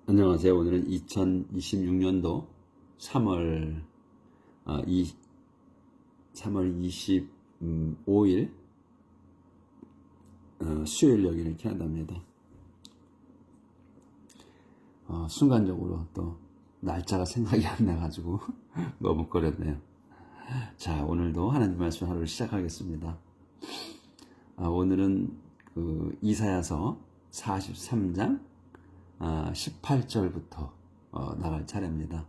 안녕하세요. 오늘은 2026년도 3월 25일 수요일 여기는 캐나다입니다. 순간적으로 또 날짜가 생각이 안 나가지고 머뭇거렸네요. 자, 오늘도 하나님 말씀 하루를 시작하겠습니다. 오늘은 그 이사야서 43장 18절부터 나갈 차례입니다.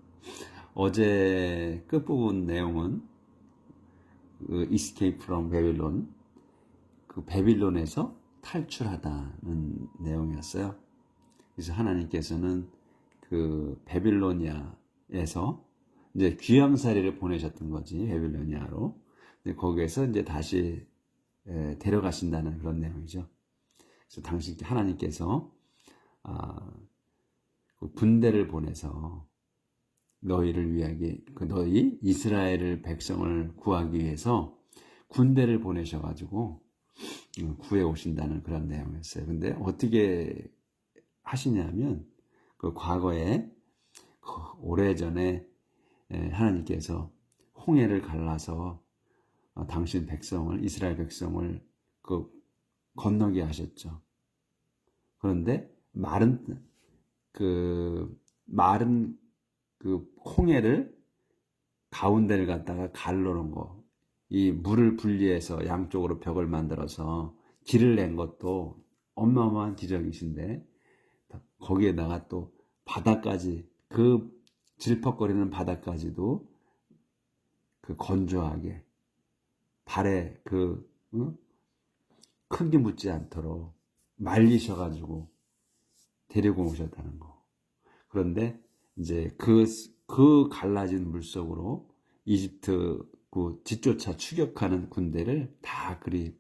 어제 끝부분 내용은 Escape from Babylon, 그 베빌론에서 탈출하다는 내용이었어요. 그래서 하나님께서는 그 베빌로니아에서 이제 귀양살이를 보내셨던 거지, 베빌로니아로. 근데 거기에서 이제 다시 데려가신다는 그런 내용이죠. 그래서 당시 하나님께서 그 군대를 보내서 너희를 위하게, 너희 이스라엘 백성을 구하기 위해서 군대를 보내셔가지고 구해 오신다는 그런 내용이었어요. 근데 어떻게 하시냐면 그 과거에 오래전에 하나님께서 홍해를 갈라서 당신 백성을, 이스라엘 백성을 그 건너게 하셨죠. 그런데 마른 그 홍해를 가운데를 갖다가 갈라놓은 거, 이 물을 분리해서 양쪽으로 벽을 만들어서 길을 낸 것도 어마어마한 기적이신데, 거기에다가 또 바다까지, 그 질퍽거리는 바다까지도 그 건조하게 발에 큰 게 묻지 않도록 말리셔가지고 데리고 오셨다는 거. 그런데 이제 그 갈라진 물 속으로 이집트 그 뒤쫓아 추격하는 군대를 다 그리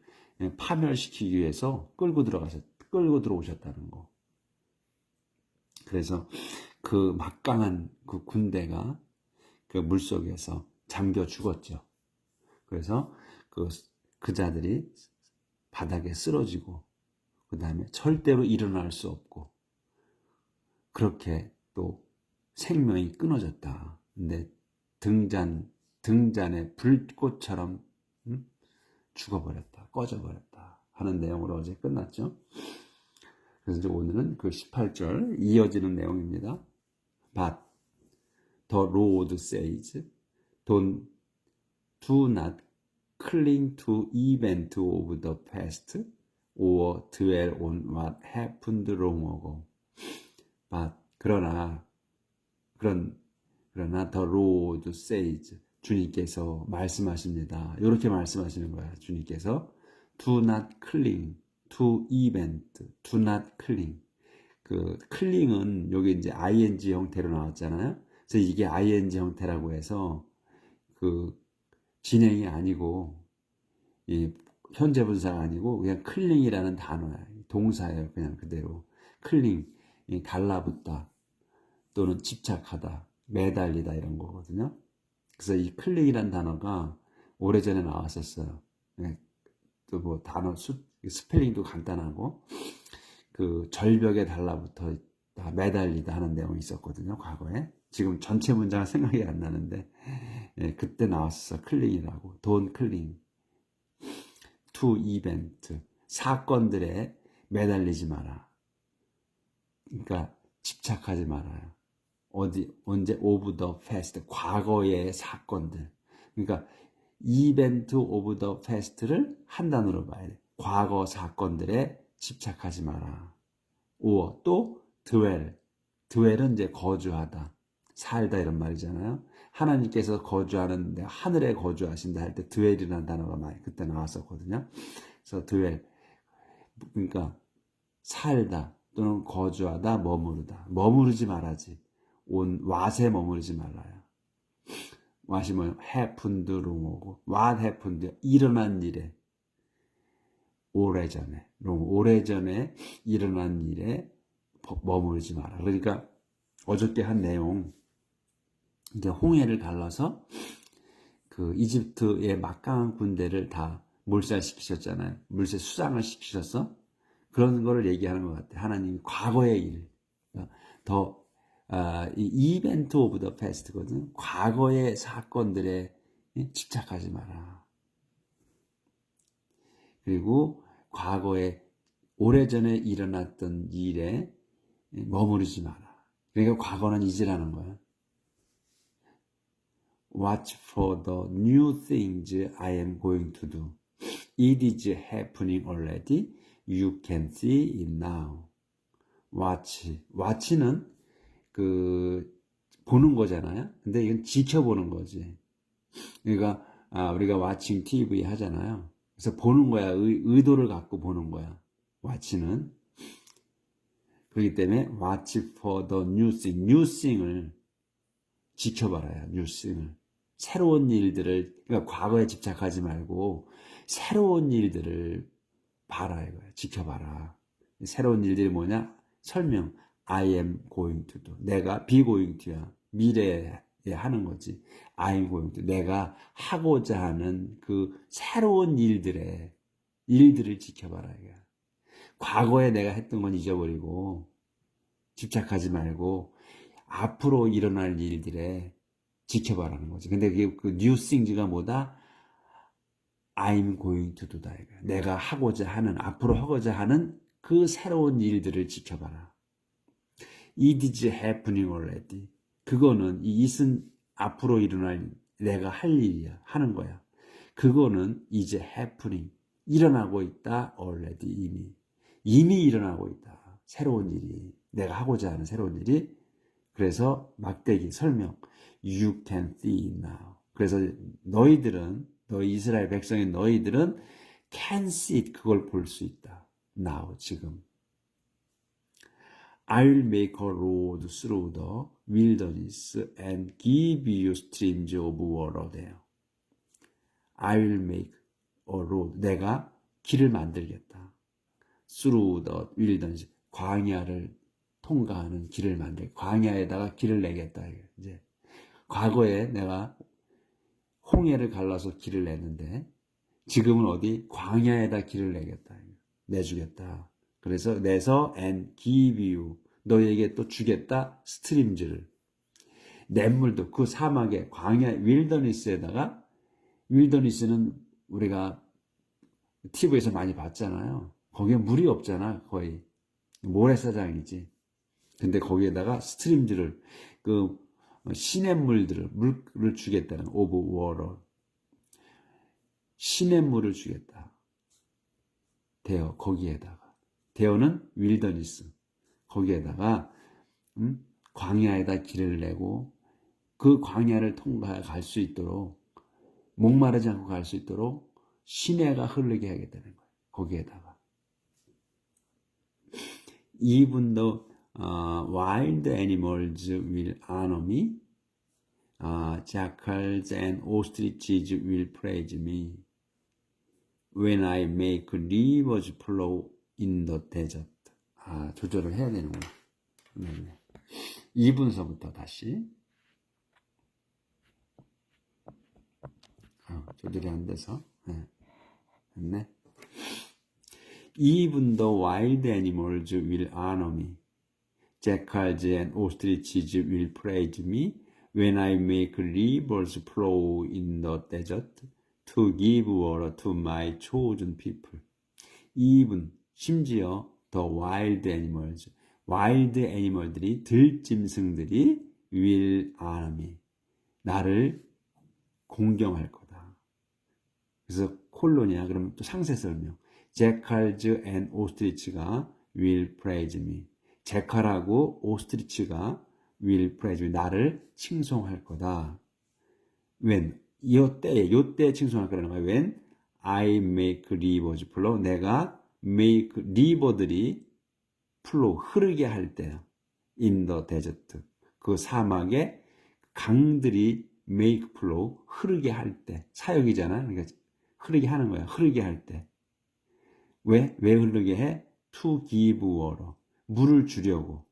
파멸시키기 위해서 끌고 들어오셨다는 거. 그래서 그 막강한 그 군대가 그 물 속에서 잠겨 죽었죠. 그래서 그 자들이 바닥에 쓰러지고, 그 다음에 절대로 일어날 수 없고, 그렇게 또 생명이 끊어졌다. 근데 등잔에 불꽃처럼 죽어버렸다, 꺼져버렸다 하는 내용으로 어제 끝났죠. 그래서 이제 오늘은 그 18절 이어지는 내용입니다. But the Lord says, do not cling to event of the past or dwell on what happened long ago. But 그러나 the Lord says, 주님께서 말씀하십니다. 이렇게 말씀하시는 거야. 주님께서 do not cling to event, do not cling. 그 cling은 여기 이제 ing 형태로 나왔잖아요. 그래서 이게 ing 형태라고 해서 그 진행이 아니고 이 현재 분사가 아니고 그냥 클링이라는 단어야. 동사예요. 그냥 그대로. 클링, 달라붙다 또는 집착하다, 매달리다 이런 거거든요. 그래서 이 클링이라는 단어가 오래전에 나왔었어요. 또 뭐 단어 스펠링도 간단하고 그 절벽에 달라붙어 있다, 매달리다 하는 내용이 있었거든요. 과거에. 지금 전체 문장은 생각이 안 나는데 그때 나왔었어. 클링이라고. Don't cling to event. 사건들에 매달리지 마라. 그러니까 집착하지 말아요. 언제 of the past, 과거의 사건들. 그러니까 event of the past를 한 단어로 봐야 돼. 과거 사건들에 집착하지 마라. or 또 dwell은 이제 거주하다, 살다 이런 말이잖아요. 하나님께서 거주하는데 하늘에 거주하신다 할 때 dwell이라는 단어가 많이 그때 나왔었거든요. 그래서 dwell, 그러니까 살다 또는 거주하다, 머무르다. 머무르지 말아지. 온 왓에 머무르지 말아요. 왓이 뭐예요? happened wrong하고 what happened, 일어난 일에, 오래전에 일어난 일에 머무르지 마라. 그러니까 어저께 한 내용, 이제 홍해를 갈라서 그 이집트의 막강한 군대를 다 몰살시키셨잖아요. 물새 수장을 시키셔서 그런 거를 얘기하는 것 같아요. 하나님이 과거의 일, 더 이 이벤트 오브 더 패스트거든. 과거의 사건들에 집착하지 마라. 그리고 과거에 오래전에 일어났던 일에 머무르지 마라. 그러니까 과거는 잊으라는 거야. Watch for the new things I am going to do. It is happening already. You can see it now. watch는 그 보는 거잖아요. 근데 이건 지켜보는 거지. 그러니까 우리가 watching TV 하잖아요. 그래서 보는 거야. 의도를 갖고 보는 거야. watch는. 그렇기 때문에 watch for the new thing. new thing을 지켜봐라요. new thing을. 새로운 일들을, 그러니까 과거에 집착하지 말고 새로운 일들을 봐라 이거야. 지켜봐라. 새로운 일들이 뭐냐? 설명. I am going to do. 내가 be going to야. 미래에 하는 거지. I am going to. 내가 하고자 하는 그 새로운 일들을 지켜봐라 이거야. 과거에 내가 했던 건 잊어버리고 집착하지 말고 앞으로 일어날 일들에 지켜봐라는 거지. 근데 그 new things가 뭐다? I'm going to do다 이거야. 내가 하고자 하는, 앞으로 하고자 하는 그 새로운 일들을 지켜봐라. It is happening already. 그거는 이 it은 앞으로 일어날 내가 할 일이야. 하는 거야. 그거는 이제 happening. 일어나고 있다. already. 이미 일어나고 있다. 새로운 일이. 내가 하고자 하는 새로운 일이. 그래서 막대기 설명. You can see it now. 그래서 너희 이스라엘 백성인 너희들은 can see it. 그걸 볼 수 있다. now. 지금. I'll make a road through the wilderness and give you streams of water there. I'll make a road. 내가 길을 만들겠다. Through the wilderness. 광야를 통과하는 길을 광야에다가 길을 내겠다. 이제 과거에 내가 홍해를 갈라서 길을 냈는데 지금은 어디 광야에다 길을 내주겠다. 그래서 내서 and give you. 너에게 또 주겠다. 스트림즈를. 냇물도 그 사막에 광야 윌더니스에다가 윌더니스는 우리가 TV에서 많이 봤잖아요. 거기에 물이 없잖아. 거의 모래사장이지. 근데 거기에다가 스트림즈를 그 시냇물들을 물을 주겠다는 오브 워러. 시냇물을 주겠다. 대어 거기에다가. 대어는 윌더니스. 거기에다가 광야에다 길을 내고 그 광야를 통과해 갈 수 있도록 목마르지 않고 갈 수 있도록 시내가 흐르게 하겠다는 거예요. 거기에다가. Even the wild animals will honor me. Jackals and ostriches will praise me. When I make rivers flow in the desert. 조절을 해야 되는구나. 네. 2분서부터 다시. 조절이 안 돼서. 네. 됐네. Even the wild animals will honor me. Jackals and ostriches will praise me when I make rivers flow in the desert to give water to my chosen people. Even 심지어 the wild animals, wild animal들이 들짐승들이 will honor me. 나를 공경할 거다. 그래서 콜론이야. 그러면 또 상세 설명. Jackals and ostrich가 will praise me. 제칼하고 오스트리치가 will praise me. 나를 칭송할 거다. When 요때 칭송할 거라는 거야. When I make rivers flow. 내가 make river들이 flow 흐르게 할 때. In the desert. 그 사막에 강들이 make flow 흐르게 할 때. 사역이잖아. 그러니까 흐르게 하는 거야. 흐르게 할 때. 왜 흐르게 해? To give water. 물을 주려고.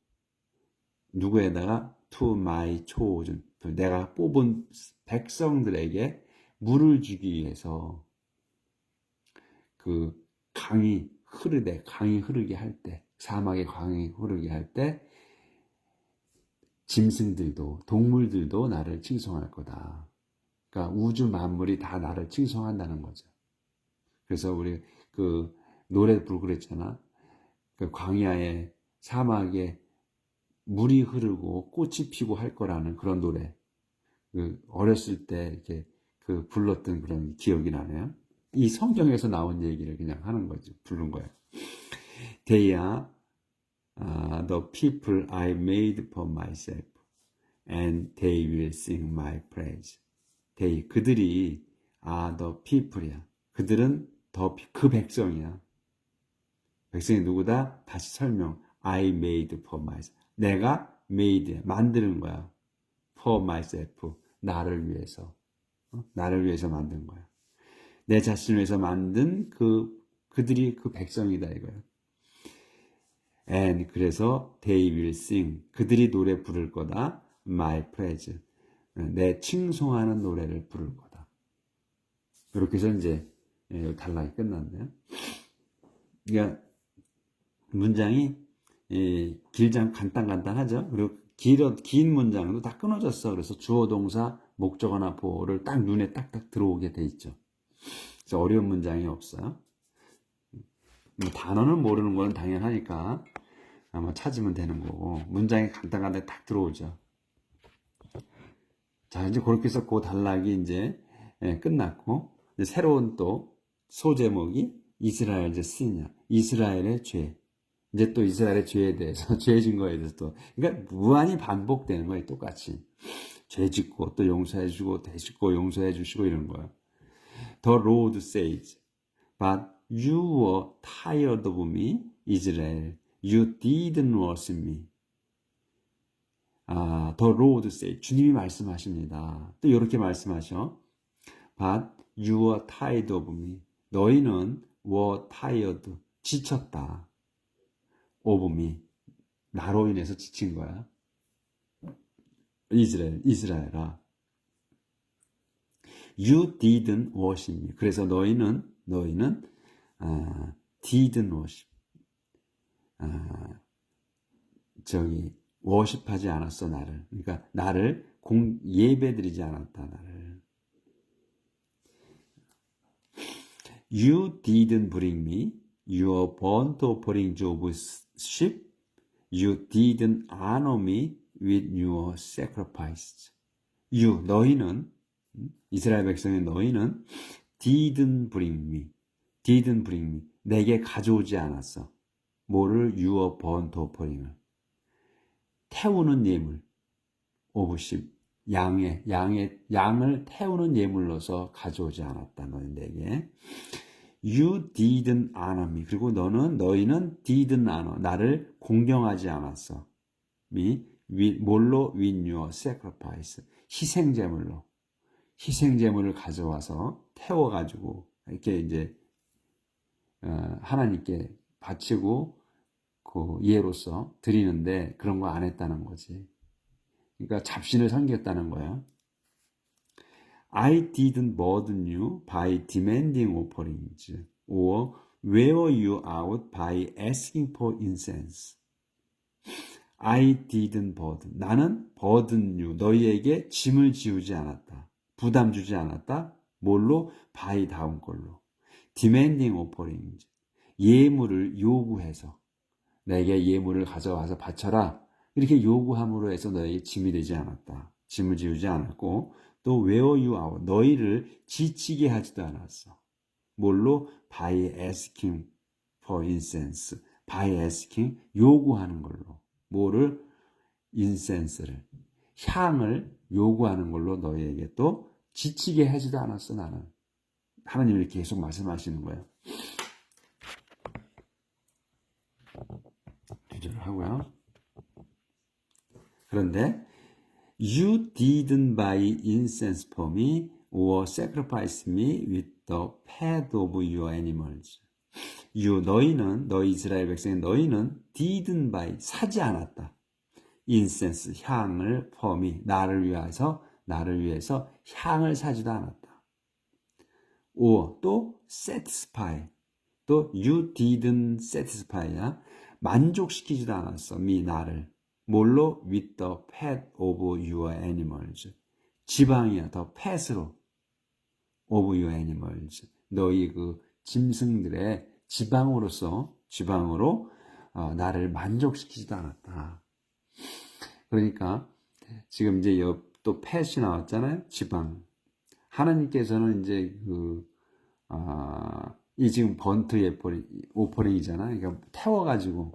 누구에다가? To my chosen. 내가 뽑은 백성들에게 물을 주기 위해서 그 강이 흐르게 할 때, 사막의 강이 흐르게 할 때 짐승들도 동물들도 나를 칭송할 거다. 그러니까 우주 만물이 다 나를 칭송한다는 거죠. 그래서 우리 그 노래 부르고 그랬잖아. 그 광야에 사막에 물이 흐르고 꽃이 피고 할 거라는 그런 노래. 그 어렸을 때 이렇게 그 불렀던 그런 기억이 나네요. 이 성경에서 나온 얘기를 그냥 하는 거지. 부른 거예요. They are the people I made for myself, and they will sing my praise. They, 그들이 the people이야. 그들은 그 백성이야. 백성이 누구다? 다시 설명. I made for myself. 내가 made, 만드는 거야. For myself. 나를 위해서. 나를 위해서 만든 거야. 내 자신을 위해서 만든 그들이 그 백성이다 이거야. And 그래서 they will sing. 그들이 노래 부를 거다. My praise. 내 칭송하는 노래를 부를 거다. 이렇게 해서 이제 단락이 끝났네요. 그러니까 문장이 간단하죠. 그리고 긴 문장도 다 끊어졌어. 그래서 주어, 동사, 목적어나 보어를 딱 눈에 딱딱 들어오게 돼 있죠. 그래서 어려운 문장이 없어요. 단어는 모르는 거는 당연하니까 아마 찾으면 되는 거고, 문장이 간단하게 딱 들어오죠. 자, 이제 그렇게 해서 그 단락이 이제 끝났고, 이제 새로운 또 소제목이 이스라엘 시냐, 이스라엘의 죄. 이제 또 이스라엘의 죄에 대해서, 죄 증거에 대해서 또, 그러니까 무한히 반복되는 거예요, 똑같이. 죄 짓고, 또 용서해주고, 되짓고, 용서해주시고, 이런 거예요. The Lord says, but you were tired of me, Israel. You didn't worship me. The Lord says, 주님이 말씀하십니다. 또 이렇게 말씀하셔. But you were tired of me. 너희는 were tired, 지쳤다. of me. 나로 인해서 지친 거야. 이스라엘아. You didn't worship me. 그래서 너희는 didn't worship. 워십하지 않았어, 나를. 그러니까 나를 예배드리지 않았다, 나를. You didn't bring me your burnt offerings of sheep. You didn't honor me with your sacrifices. 너희는, 이스라엘 백성의 너희는 didn't bring me. 내게 가져오지 않았어. 뭐를? your burnt offering을. 태우는 예물, 오브십, 양을 태우는 예물로서 가져오지 않았다, 너는 내게. You didn't honor me. 그리고 너희는 didn't honor, 나를 공경하지 않았어. 뭘로? with your sacrifice. 희생제물을 가져와서 태워가지고, 이렇게 이제, 하나님께 바치고, 그 예로서 드리는데 그런 거 안 했다는 거지. 그러니까 잡신을 섬겼다는 거야. I didn't burden you by demanding offerings or wear you out by asking for incense. I didn't burden. 나는 burden you. 너희에게 짐을 지우지 않았다. 부담 주지 않았다. 뭘로? by 다음 걸로. demanding offerings. 예물을 요구해서. 내게 예물을 가져와서 바쳐라. 이렇게 요구함으로 해서 너에게 짐이 되지 않았다. 짐을 지우지 않았고, 또 wear you out. 너희를 지치게 하지도 않았어. 뭘로? by asking for incense. by asking, 요구하는 걸로. 뭐를? incense를. 향을 요구하는 걸로 너희에게 또 지치게 하지도 않았어, 나는. 하나님이 계속 말씀하시는 거예요. 주저를 하고요. 그런데 You didn't buy incense for me or sacrifice me with the fat of your animals. 너희 이스라엘 백성의 너희는 didn't buy, 사지 않았다. incense, 향을 for me, 나를 위해서 향을 사지도 않았다. or 또 satisfy, 또 you didn't satisfy야. 만족시키지도 않았어, 나를. 뭘로? With the fat of your animals. 지방이야. the fat으로 of your animals. 너희 그 짐승들의 지방으로 나를 만족시키지도 않았다. 그러니까 지금 이제 또 fat이 나왔잖아요. 지방. 하나님께서는 이제 이 지금 번트 오퍼링이잖아. 그러니까 태워가지고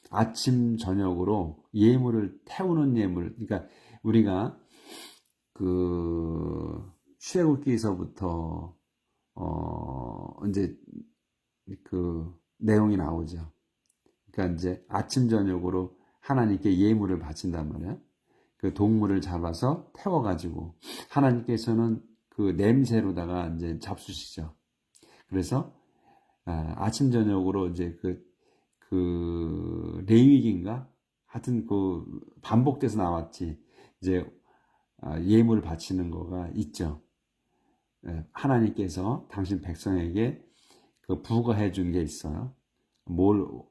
아침 저녁으로 예물을 태우는 예물. 그러니까 우리가 출애굽기서부터 이제 그 내용이 나오죠. 그러니까 이제 아침 저녁으로 하나님께 예물을 바친단 말이야. 그 동물을 잡아서 태워가지고 하나님께서는 그 냄새로다가 이제 잡수시죠. 그래서 아침 저녁으로 이제 그 레위기인가 하여튼 그 반복돼서 나왔지. 이제 예물을 바치는 거가 있죠. 하나님께서 당신 백성에게 그 부과해 준 게 있어요.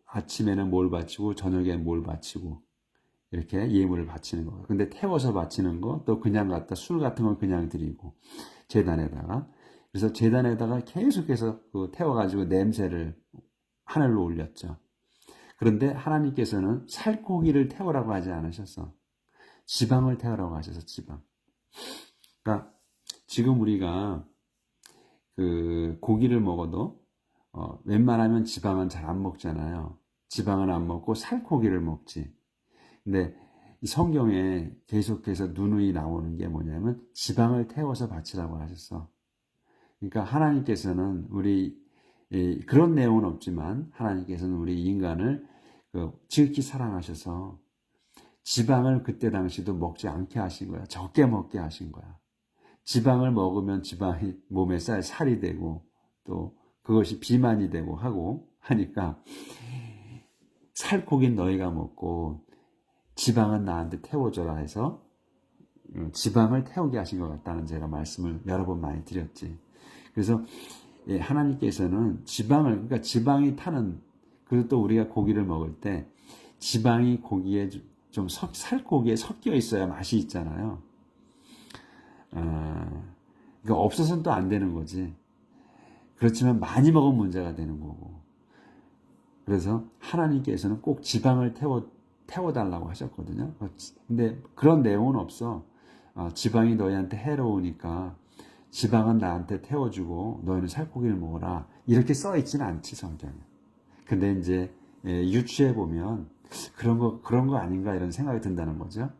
아침에는 뭘 바치고 저녁에는 뭘 바치고 이렇게 예물을 바치는 거예요. 근데 태워서 바치는 거, 또 그냥 갖다 술 같은 걸 그냥 드리고 제단에다가. 그래서 제단에다가 계속해서 태워가지고 냄새를 하늘로 올렸죠. 그런데 하나님께서는 살코기를 태우라고 하지 않으셨어. 지방을 태우라고 하셔서 지방. 그러니까 지금 우리가 그 고기를 먹어도 웬만하면 지방은 잘 안 먹잖아요. 지방은 안 먹고 살코기를 먹지. 근데 이 성경에 계속해서 누누이 나오는 게 뭐냐면 지방을 태워서 바치라고 하셨어. 그러니까 하나님께서는 그런 내용은 없지만 하나님께서는 우리 인간을 지극히 사랑하셔서 지방을 그때 당시도 먹지 않게 하신 거야. 적게 먹게 하신 거야. 지방을 먹으면 지방이 몸에 살이 되고 또 그것이 비만이 되고 하니까 살코기는 너희가 먹고 지방은 나한테 태워줘라 해서 지방을 태우게 하신 것 같다는 제가 말씀을 여러 번 많이 드렸지. 그래서 하나님께서는 그러니까 지방이 타는, 그리고 또 우리가 고기를 먹을 때 지방이 고기에 좀 살코기에 섞여 있어야 맛이 있잖아요. 그러니까 없어서는 또 안 되는 거지. 그렇지만 많이 먹으면 문제가 되는 거고. 그래서 하나님께서는 꼭 지방을 태워달라고 하셨거든요. 근데 그런 내용은 없어. 지방이 너희한테 해로우니까 지방은 나한테 태워주고 너희는 살코기를 먹어라. 이렇게 써있지는 않지, 성경에. 근데 이제 유추해보면 그런 거 아닌가 이런 생각이 든다는 거죠.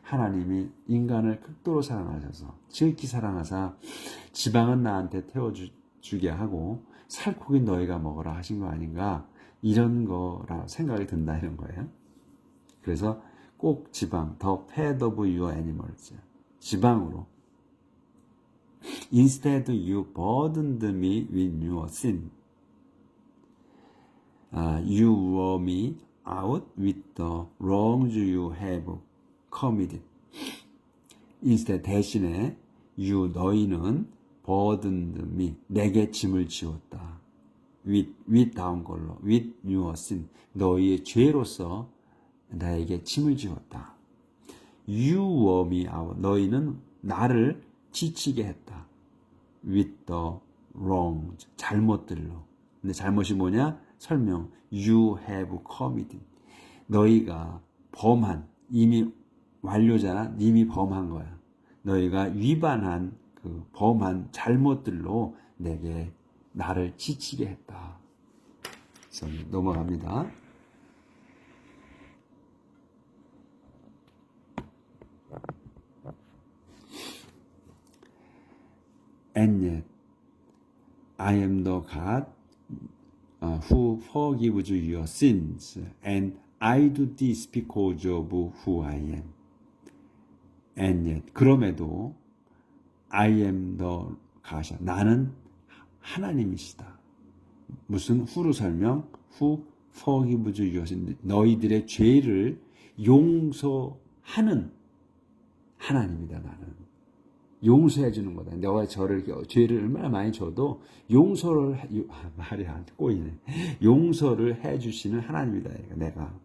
하나님이 인간을 극도로 사랑하셔서 지극히 사랑하사 지방은 나한테 태워주게 하고 살코기 너희가 먹어라 하신 거 아닌가, 이런 거라 생각이 든다 이런 거예요. 그래서 꼭 지방, the fat of your animals, 지방으로. Instead you burdened me with your sin. You wore me out with the wrongs you have committed. Instead, 대신에 너희는 burdened me, 내게 짐을 지웠다. with 다운 걸로, with your sin, 너희의 죄로서 나에게 짐을 지웠다. You wore me out, 너희는 나를 지치게 했다. with the wrongs, 잘못들로. 근데 잘못이 뭐냐? 설명. You have committed, 너희가 이미 완료잖아. 이미 범한 거야. 너희가 위반한 그 범한 잘못들로 나를 지치게 했다. 그래서 넘어갑니다. And yet I am the God who forgives your sins, and I do this because of who I am. And yet, 그럼에도 I am the God, 나는 하나님이시다. 무슨 who로 설명? Who forgives your sins, 너희들의 죄를 용서하는 하나님이다. 나는 용서해 주는 거다. 너가 죄를 얼마나 많이 줘도 말이 안 꼬이네. 용서를 해 주시는 하나님이다. 내가.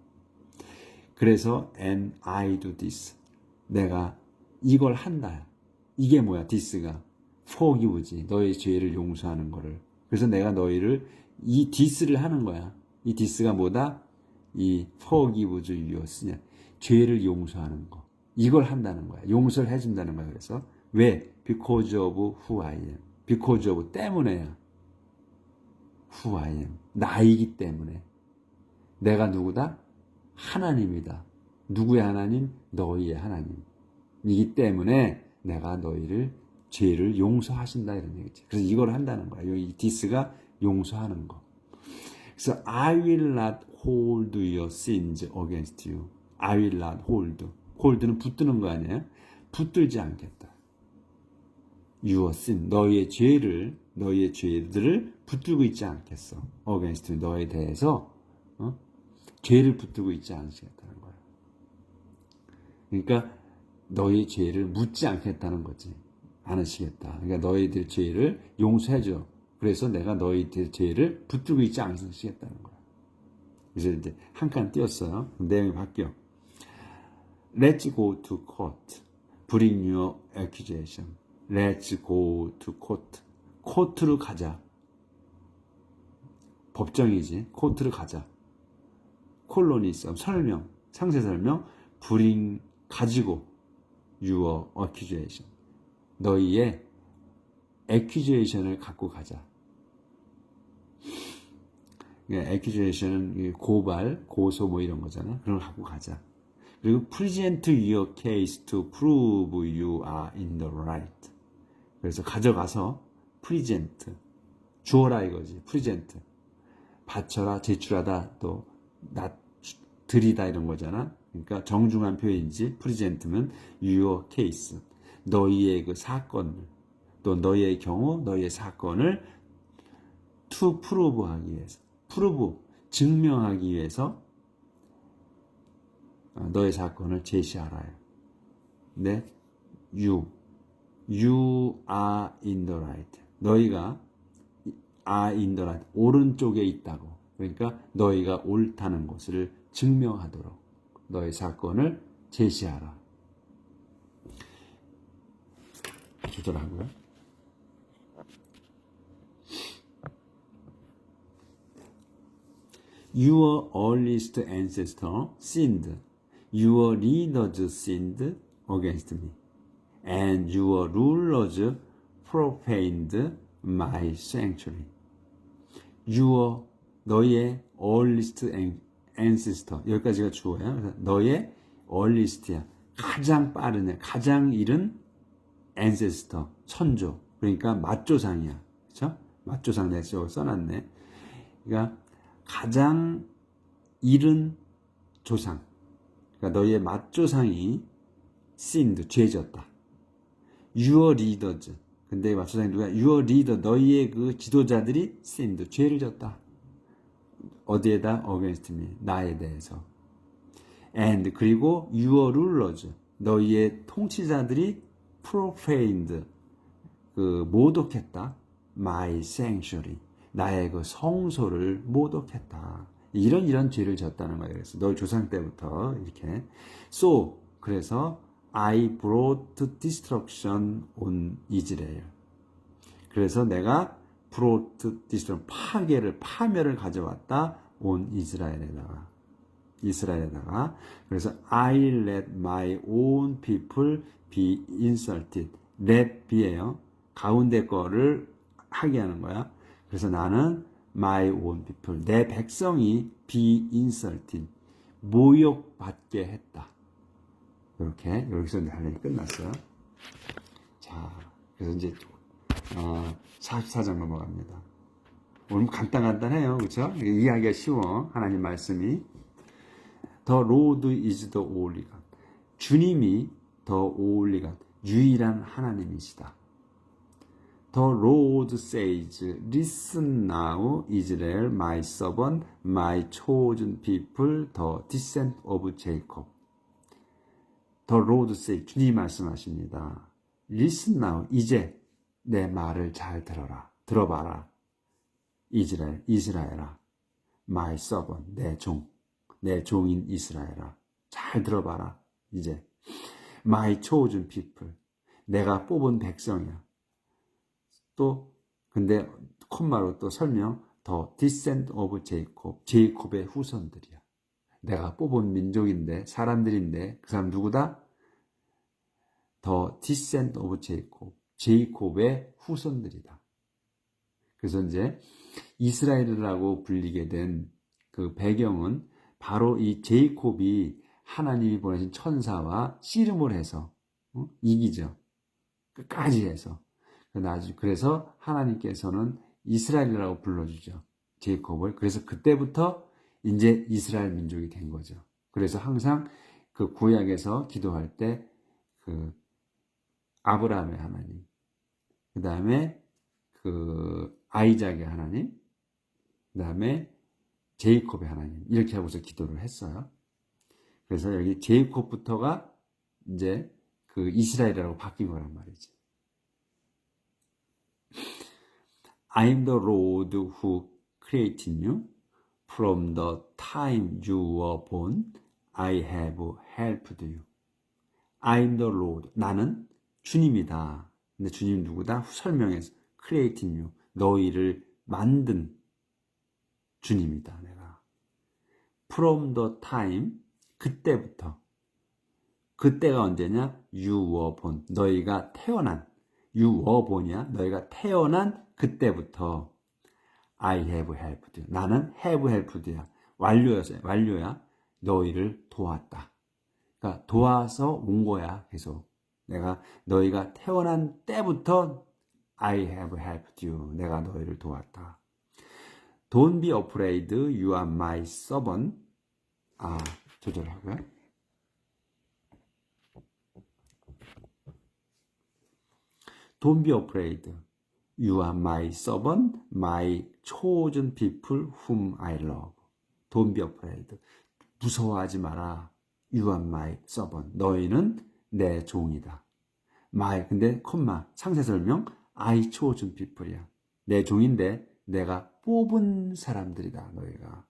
그래서 and I do this. 내가 이걸 한다. 이게 뭐야? this가 forgive지. 너의 죄를 용서하는 거를. 그래서 내가 너희를 이 this를 하는 거야. 이 this가 뭐다? 이 forgive your sin. 죄를 용서하는 거. 이걸 한다는 거야. 용서를 해준다는 거야. 그래서 왜? Because of who I am. Because of 때문에야. Who I am. 나이기 때문에. 내가 누구다? 하나님이다. 누구의 하나님? 너희의 하나님이기 때문에 내가 너희를 죄를 용서하신다 이런 얘기지. 그래서 이걸 한다는 거야. 이 this가 용서하는 거. 그래서 I will not hold your sins against you. I will not hold. hold는 붙드는 거 아니에요? 붙들지 않겠다. Your sin. 너희의 죄들을 붙들고 있지 않겠어. against you. 너에 대해서 죄를 붙들고 있지 않으시겠다는 거야. 그러니까 너희 죄를 묻지 않겠다는 거지. 않으시겠다. 그러니까 너희들 죄를 용서해줘. 그래서 내가 너희들 죄를 붙들고 있지 않으시겠다는 거야. 그래서 이제 한 칸 띄었어요. 내용이 바뀌어. Let's go to court. Bring your accusation. Let's go to court. 코트로 가자. 법정이지. 코트로 가자. 콜론이 있어. 설명. 상세 설명. Bring 가지고 your accusation. 너희의 accusation을 갖고 가자. accusation은 고발, 고소 뭐 이런 거잖아. 그런 걸 갖고 가자. 그리고 present your case to prove you are in the right. 그래서 가져가서 present 주어라 이거지. present 바쳐라, 제출하다, 또 드리다 이런 거잖아. 그러니까 정중한 표현이지. present면 your case 너희의 그 사건을 또 너희의 경우 너희의 사건을 to prove 하기 위해서 prove 증명하기 위해서 너의 사건을 제시하라요. 네, you are in the right. 너희가 are in the right. 오른쪽에 있다고. 그러니까 너희가 옳다는 것을 증명하도록 너의 사건을 제시하라. 조절하고요. Your earliest ancestor sinned. Your leaders sinned against me. And your rulers profaned my sanctuary. Your 너의 earliest ancestor 여기까지가 주어야. 그래서 너의 earliest야. 가장 빠르네. 가장 이른 ancestor 선조. 그러니까 맛조상이야. 그렇죠? 맛조상 내가 저걸 써놨네. 그러니까 가장 이른 조상. 그러니까 너희의 맛조상이 sinned 죄졌다. Your leaders. 근데 맛조상이 누가? Your leader 너희의 그 지도자들이 sinned 죄를 졌다. 어디에다? against me. 나에 대해서. And 그리고 your rulers 너희의 통치자들이 profaned 그 모독했다. my sanctuary 나의 그 성소를 모독했다. 이런 죄를 졌다는 거예요. 그래서 너희 조상 때부터 이렇게. So 그래서 I brought destruction on Israel. 그래서 내가 brought destruction 파멸을 가져왔다. on 이스라엘에다가. 그래서 I let my own people be insulted. let be예요. 가운데 거를 하게 하는 거야. 그래서 나는 my own people 내 백성이 be insulted 모욕받게 했다. 이렇게 여기서 이제 할 얘기 끝났어요. 자, 그래서 이제 44장 넘어갑니다. 오늘 간단해요, 그렇죠? 이해하기가 쉬워. 하나님 말씀이 The Lord is the only God. 주님이 the only God, 유일한 하나님이시다. The Lord says, Listen now, Israel, my servant, my chosen people, the descent of Jacob. The Lord says, 주님이 말씀하십니다. Listen now, 이제 내 말을 잘 들어봐라. 이스라엘아, my servant, 내 종인 이스라엘아. 잘 들어봐라. 이제 my chosen people, 내가 뽑은 백성이야. 또 근데 콤마로 또 설명, the descent of Jacob, 제이콥의 후손들이야. 내가 뽑은 민족인데, 사람들인데, 그 사람 누구다? The descent of Jacob, 제이콥의 후손들이다. 그래서 이제 이스라엘이라고 불리게 된 그 배경은 바로 이 제이콥이 하나님이 보내신 천사와 씨름을 해서 이기죠. 끝까지 해서. 그래서 하나님께서는 이스라엘이라고 불러주죠. 제이콥을. 그래서 그때부터 이제 이스라엘 민족이 된 거죠. 그래서 항상 그 구약에서 기도할 때 그 아브라함의 하나님, 그 다음에 그 아이작의 하나님, 그 다음에 제이콥의 하나님, 이렇게 하고서 기도를 했어요. 그래서 여기 제이콥부터가 이제 그 이스라엘이라고 바뀐 거란 말이지. I'm the Lord who created you. From the time you were born, I have helped you. I'm the Lord. 나는 주님이다. 근데 주님 누구다? 설명해서 created you. 너희를 만든 주님이다. 내가. From the time, 그때부터. 그때가 언제냐? You were born. 너희가 태어난. You were born이야. 너희가 태어난 그때부터 I have helped you. 나는 have helped야. 완료야. 너희를 도왔다. 그러니까 도와서 온 거야. 계속. 내가 너희가 태어난 때부터 I have helped you. 내가 너희를 도왔다. Don't be afraid. You are my servant. 조절하고요. Don't be afraid. You are my servant, my chosen people whom I love. Don't be afraid. 무서워하지 마라. You are my servant. 너희는 내 종이다. my, 근데 콤마, 상세 설명, I chosen people이야. 내 종인데 내가 뽑은 사람들이다, 너희가.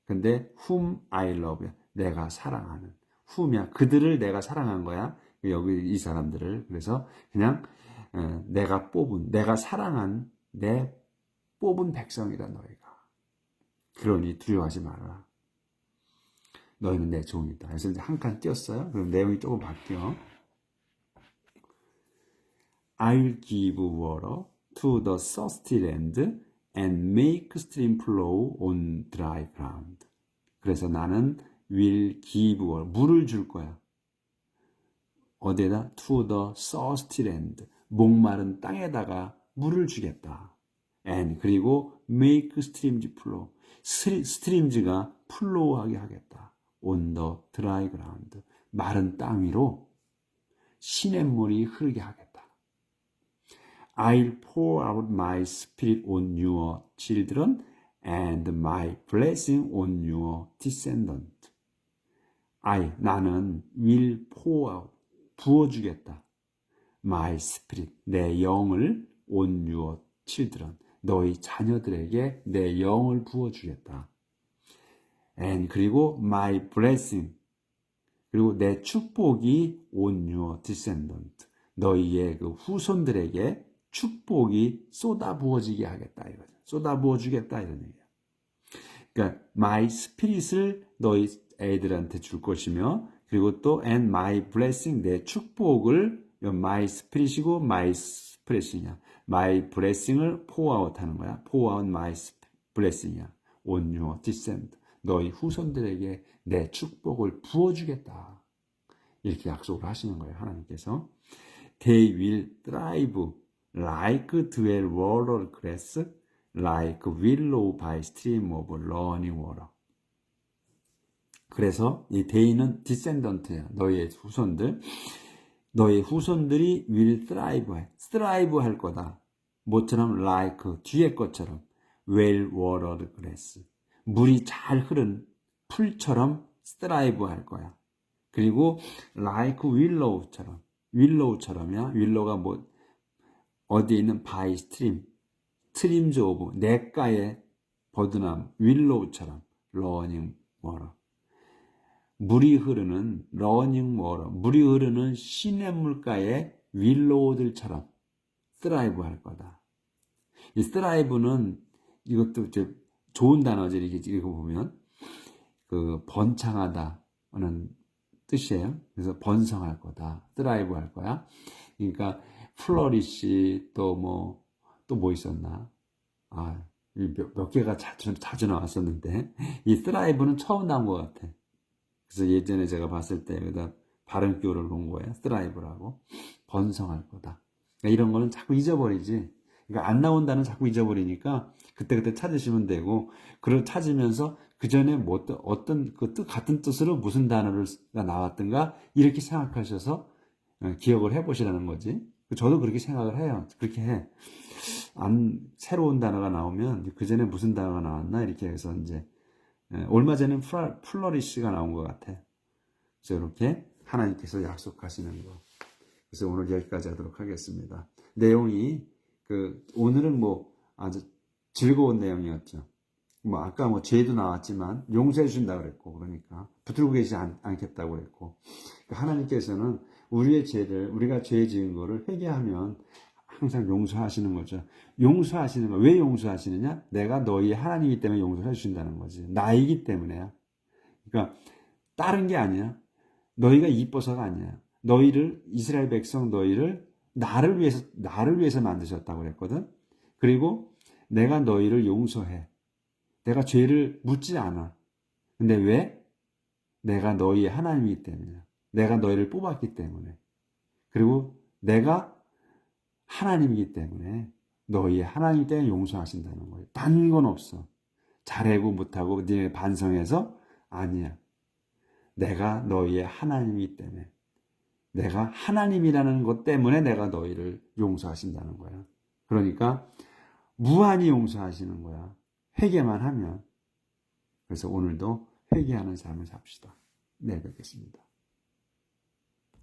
근데 whom I love, 내가 사랑하는. whom이야. 그들을 내가 사랑한 거야. 여기 이 사람들을. 그래서 그냥 내가 사랑한 내 뽑은 백성이다 너희가. 그러니 두려워하지 말아라. 너희는 내 종이다. 그래서 이제 한 칸 띄었어요. 그럼 내용이 조금 바뀌어. I'll give water to the thirsty land and make stream flow on dry ground. 그래서 나는 will give water, 물을 줄 거야. 어디에다? To the thirsty land. 목마른 땅에다가 물을 주겠다. And 그리고 make streams flow. 스트림즈가 플로우하게 하겠다. On the dry ground. 마른 땅 위로 시냇물이 흐르게 하겠다. I'll pour out my spirit on your children and my blessing on your descendants. 나는 will pour out. 부어주겠다. My spirit, 내 영을 on your children, 너희 자녀들에게 내 영을 부어주겠다. And 그리고 my blessing, 그리고 내 축복이 on your descendant, 너희의 그 후손들에게 축복이 쏟아 부어지게 하겠다 이거죠. 쏟아 부어주겠다 이런 얘기야. 그러니까 my spirit을 너희 애들한테 줄 것이며, 그리고 또 and my blessing, 내 축복을 my spirit이고 my blessing이야. my blessing을 pour out 하는 거야. pour out my blessing이야. on your descend, 너희 후손들에게 내 축복을 부어주겠다. 이렇게 약속을 하시는 거예요. 하나님께서. They will thrive like dwell water grass, like willow by stream of running water. 그래서 이 데이는 디센던트야. 너희의 후손들. 너희 후손들이 will thrive 할 거다. 뭐처럼? like, 뒤에 것처럼. well watered grass. 물이 잘 흐른 풀처럼 thrive 할 거야. 그리고 like willow처럼이야. willow가 뭐, 어디에 있는 by stream. streams of, 냇가에 버드나무. willow처럼. running water. 물이 흐르는 러닝 워터, 물이 흐르는 시냇물가의 윌로우들처럼 thrive 할 거다. 이 thrive는 이것도 이제 좋은 단어지. 이렇게 읽어보면 그 번창하다는 뜻이에요. 그래서 번성할 거다. thrive 할 거야. 그러니까 flourish, 또 뭐 있었나? 몇 개가 자주 나왔었는데 이 thrive는 처음 나온 것 같아. 그래서 예전에 제가 봤을 때 여기다 발음기호를 놓은 거예요. thrive라고. 번성할 거다. 그러니까 이런 거는 자꾸 잊어버리지. 그러니까 안 나온다는 자꾸 잊어버리니까 그때그때 찾으시면 되고, 그걸 찾으면서 그 전에 어떤 그 같은 뜻으로 무슨 단어가 나왔던가 이렇게 생각하셔서 기억을 해보시라는 거지. 저도 그렇게 생각을 해요. 그렇게 해. 새로운 단어가 나오면 그 전에 무슨 단어가 나왔나 이렇게 해서 이제 얼마 전에 플러리시가 나온 것 같아. 그래서 이렇게 하나님께서 약속하시는 거. 그래서 오늘 여기까지 하도록 하겠습니다. 내용이 오늘은 아주 즐거운 내용이었죠. 아까 죄도 나왔지만 용서해 주신다 그랬고, 그러니까 붙들고 계시지 않겠다고 그랬고, 그러니까 하나님께서는 우리의 죄를, 우리가 죄 지은 거를 회개하면 항상 용서하시는 거죠. 용서하시는 거. 왜 용서하시느냐? 내가 너희의 하나님이기 때문에 용서해 주신다는 거지. 나이기 때문에야. 그러니까 다른 게 아니야. 너희가 이뻐서가 아니야. 이스라엘 백성 너희를 나를 위해서 만드셨다고 그랬거든. 그리고 내가 너희를 용서해. 내가 죄를 묻지 않아. 근데 왜? 내가 너희의 하나님이기 때문이야. 내가 너희를 뽑았기 때문에. 그리고 내가 하나님이기 때문에 너희의 하나님 때문에 용서하신다는 거예요. 딴 건 없어. 잘하고 못하고 니네 반성해서 아니야. 내가 너희의 하나님이기 때문에, 내가 하나님이라는 것 때문에 내가 너희를 용서하신다는 거야. 그러니까 무한히 용서하시는 거야. 회개만 하면. 그래서 오늘도 회개하는 삶을 삽시다. 네, 뵙겠습니다.